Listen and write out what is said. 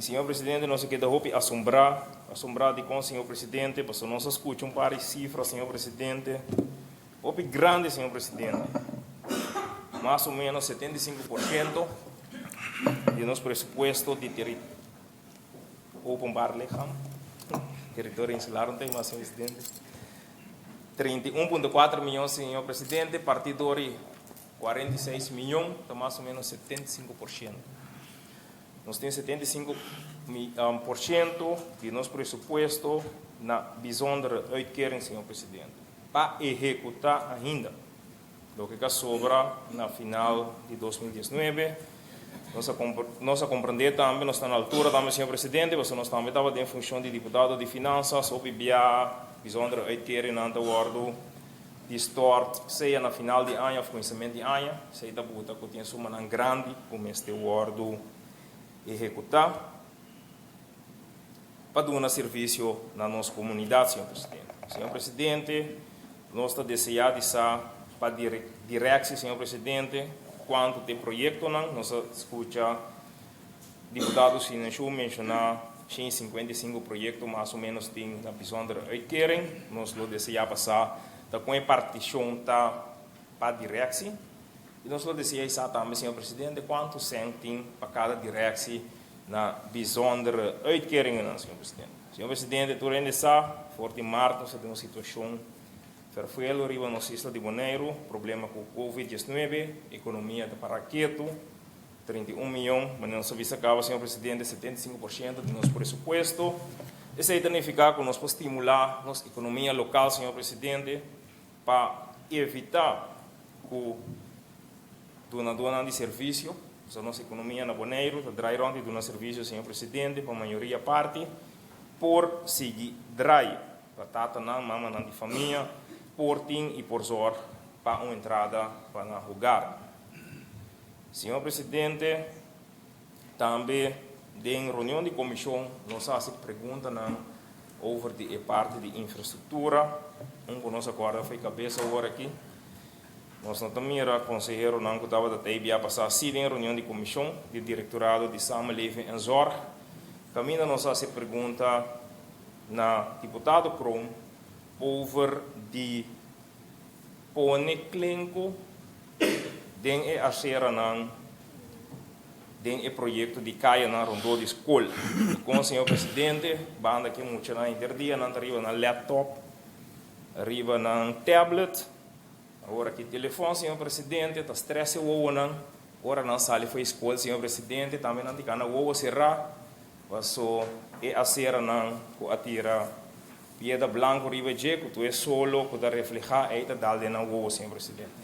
senhor presidente, nós queda assombrado com o senhor presidente, porque nós escutamos um par de cifras, senhor presidente, hopi grande, senhor presidente, mais ou menos 75% de nosso presupuesto de território insular, não tem mais, senhor presidente, 31,4 milhões, senhor presidente, partidori 46 milhões, então mais ou menos 75%. Nós temos 75% de nosso presupuesto na bijzondere uitkering, senhor presidente, para executar ainda o que sobra na final de 2019. Nós compreender também, nós estamos na altura também, senhor presidente, porque nós também estamos em função de deputado de finanças, ou via bijzondere uitkering na antwoord die stort, seja na final de ano, ou começamento de ano, seja da buta que tem suma na grande, como este word executar para dar um serviço na nossa comunidade, senhor presidente. Senhor presidente, nós estamos desejando para direção, senhor presidente, quanto tem projeto, nós escuta deputados Sinanchu mencionar 55 projetos, mais ou menos, tem na bijzondere uitkering. Nós desejamos passar com a partição para a direção. E nós desejamos também, senhor presidente, quanto tem para cada direção na bijzondere uitkering, senhor presidente. Senhor presidente, tu ainda sabe, forte março, nós temos uma situação vervelho, riba no Isla de Bonaire, problema com o Covid-19, economia de paraqueto, 31 milhões, mas não se acaba, senhor presidente, 75% do nosso presupuesto. Isso significa que nós podemos estimular nossa economia local, senhor presidente, para evitar que dona de serviço, a nossa economia na Bonaire, a dry de donar serviço, senhor presidente, para a maioria parte, por seguir dry, para tata não, mama não de família, por tim e por zor, para uma entrada para o lugar. Senhor presidente, também, em reunião de comissão, nós fazemos perguntas sobre a parte de infraestrutura, que nossa corda foi cabeça agora aqui. Nós também era conselheiro que estava da TIB a passar em reunião de comissão de diretorado de samenleving en zorg. Também nós fazemos pergunta na deputado Krom over die poneklinko den e acera den e projeto de caia na rondô de escola. Com o senhor presidente, banda que muito na interdia, não arriba na laptop, arriba na tablet. Agora que telefone, senhor presidente, está stress o não. Agora não sale foi escola, senhor presidente, também não tem o será. Passou e acera não com atira pieda blanco riba je, que tu é solo, que dá reflejar e tá dal de na o senhor presidente.